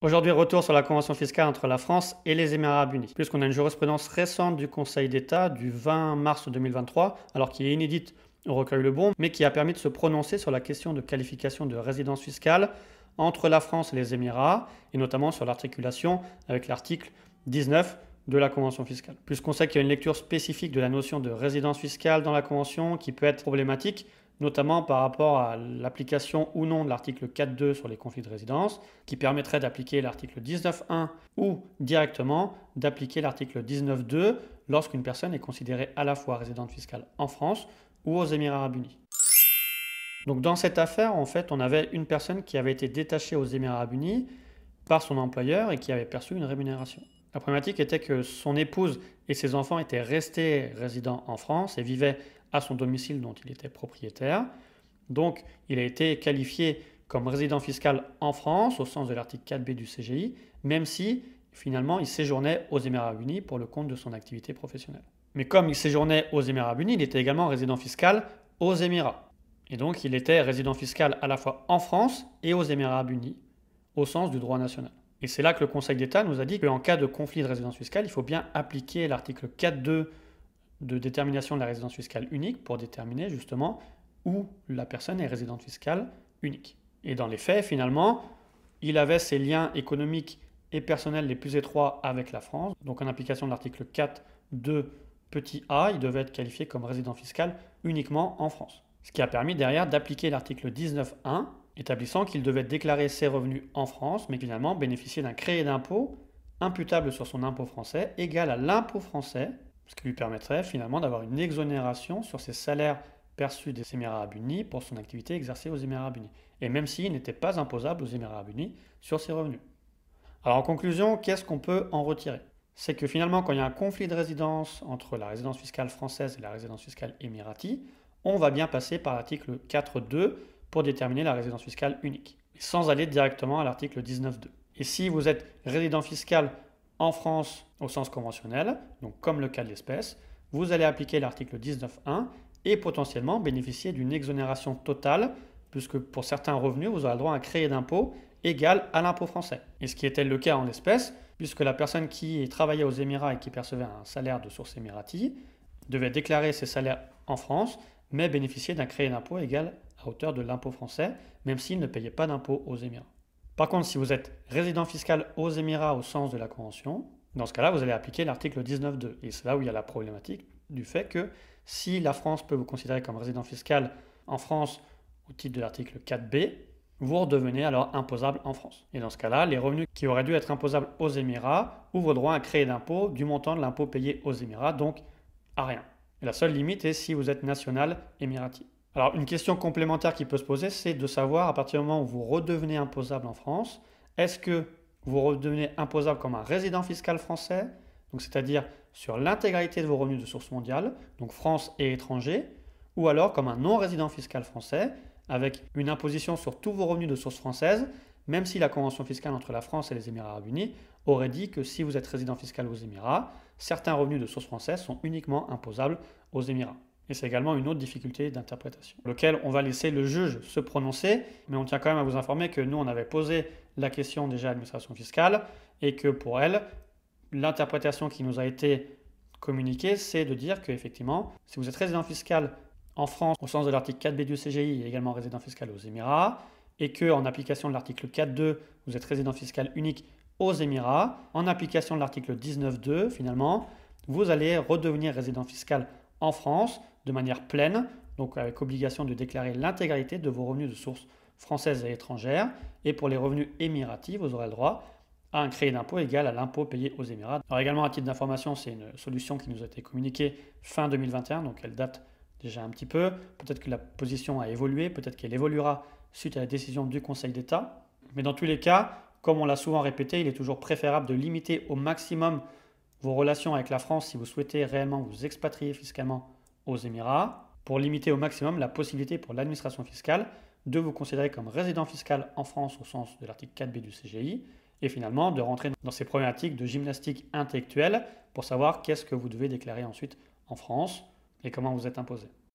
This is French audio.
Aujourd'hui, retour sur la convention fiscale entre la France et les Émirats arabes unis, puisqu'on a une jurisprudence récente du Conseil d'État du 20 mars 2023, alors qui est inédite au recueil Le Bon, mais qui a permis de se prononcer sur la question de qualification de résidence fiscale entre la France et les Émirats, et notamment sur l'articulation avec l'article 19 de la convention fiscale. Puisqu'on sait qu'il y a une lecture spécifique de la notion de résidence fiscale dans la convention qui peut être problématique, notamment par rapport à l'application ou non de l'article 4.2 sur les conflits de résidence, qui permettrait d'appliquer l'article 19.1 ou directement d'appliquer l'article 19.2 lorsqu'une personne est considérée à la fois résidente fiscale en France ou aux Émirats arabes unis. Donc dans cette affaire, en fait, on avait une personne qui avait été détachée aux Émirats arabes unis par son employeur et qui avait perçu une rémunération. La problématique était que son épouse et ses enfants étaient restés résidents en France et vivaient à son domicile dont il était propriétaire. Donc, il a été qualifié comme résident fiscal en France au sens de l'article 4B du CGI, même si finalement il séjournait aux Émirats arabes unis pour le compte de son activité professionnelle. Mais comme il séjournait aux Émirats arabes unis, il était également résident fiscal aux Émirats. Et donc, il était résident fiscal à la fois en France et aux Émirats arabes unis, au sens du droit national. Et c'est là que le Conseil d'État nous a dit qu'en cas de conflit de résidence fiscale, il faut bien appliquer l'article 4.2 de détermination de la résidence fiscale unique pour déterminer justement où la personne est résidente fiscale unique. Et dans les faits, finalement, il avait ses liens économiques et personnels les plus étroits avec la France. Donc en application de l'article 4.2 petit a, il devait être qualifié comme résident fiscal uniquement en France. Ce qui a permis derrière d'appliquer l'article 19.1 établissant qu'il devait déclarer ses revenus en France, mais finalement bénéficier d'un crédit d'impôt imputable sur son impôt français égal à l'impôt français, ce qui lui permettrait finalement d'avoir une exonération sur ses salaires perçus des Émirats arabes unis pour son activité exercée aux Émirats arabes unis, et même s'il n'était pas imposable aux Émirats arabes unis sur ses revenus. Alors en conclusion, qu'est-ce qu'on peut en retirer? C'est que finalement, quand il y a un conflit de résidence entre la résidence fiscale française et la résidence fiscale émiratie, on va bien passer par l'article 4.2 pour déterminer la résidence fiscale unique, sans aller directement à l'article 19.2. Et si vous êtes résident fiscal en France au sens conventionnel, donc comme le cas de l'espèce, vous allez appliquer l'article 19.1 et potentiellement bénéficier d'une exonération totale, puisque pour certains revenus, vous aurez le droit à un crédit d'impôt égal à l'impôt français. Et ce qui était le cas en l'espèce, puisque la personne qui travaillait aux Émirats et qui percevait un salaire de source émiratie devait déclarer ses salaires en France, mais bénéficier d'un crédit d'impôt égal à hauteur de l'impôt français, même s'il ne payait pas d'impôt aux Émirats. Par contre, si vous êtes résident fiscal aux Émirats au sens de la Convention, dans ce cas-là, vous allez appliquer l'article 19.2. Et c'est là où il y a la problématique du fait que si la France peut vous considérer comme résident fiscal en France au titre de l'article 4B, vous redevenez alors imposable en France. Et dans ce cas-là, les revenus qui auraient dû être imposables aux Émirats ouvrent droit à un crédit d'impôt du montant de l'impôt payé aux Émirats, donc à rien. Et la seule limite est si vous êtes national émirati. Alors une question complémentaire qui peut se poser, c'est de savoir à partir du moment où vous redevenez imposable en France, est-ce que vous redevenez imposable comme un résident fiscal français, donc c'est-à-dire sur l'intégralité de vos revenus de source mondiale, donc France et étrangers, ou alors comme un non-résident fiscal français, avec une imposition sur tous vos revenus de source française, même si la convention fiscale entre la France et les Émirats arabes unis aurait dit que si vous êtes résident fiscal aux Émirats, certains revenus de source française sont uniquement imposables aux Émirats. Et c'est également une autre difficulté d'interprétation, lequel on va laisser le juge se prononcer, mais on tient quand même à vous informer que nous, on avait posé la question déjà à l'administration fiscale, et que pour elle, l'interprétation qui nous a été communiquée, c'est de dire qu'effectivement, si vous êtes résident fiscal en France, au sens de l'article 4B du CGI, et également résident fiscal aux Émirats, et qu'en application de l'article 4.2, vous êtes résident fiscal unique aux Émirats, en application de l'article 19.2, finalement, vous allez redevenir résident fiscal en France de manière pleine, donc avec obligation de déclarer l'intégralité de vos revenus de source française et étrangère. Et pour les revenus émiratis, vous aurez le droit à un crédit d'impôt égal à l'impôt payé aux Émirats. Alors également, à titre d'information, c'est une solution qui nous a été communiquée fin 2021, donc elle date déjà un petit peu. Peut-être que la position a évolué, peut-être qu'elle évoluera suite à la décision du Conseil d'État. Mais dans tous les cas, comme on l'a souvent répété, il est toujours préférable de limiter au maximum vos relations avec la France si vous souhaitez réellement vous expatrier fiscalement aux Émirats, pour limiter au maximum la possibilité pour l'administration fiscale de vous considérer comme résident fiscal en France au sens de l'article 4B du CGI, et finalement de rentrer dans ces problématiques de gymnastique intellectuelle pour savoir qu'est-ce que vous devez déclarer ensuite en France et comment vous êtes imposé.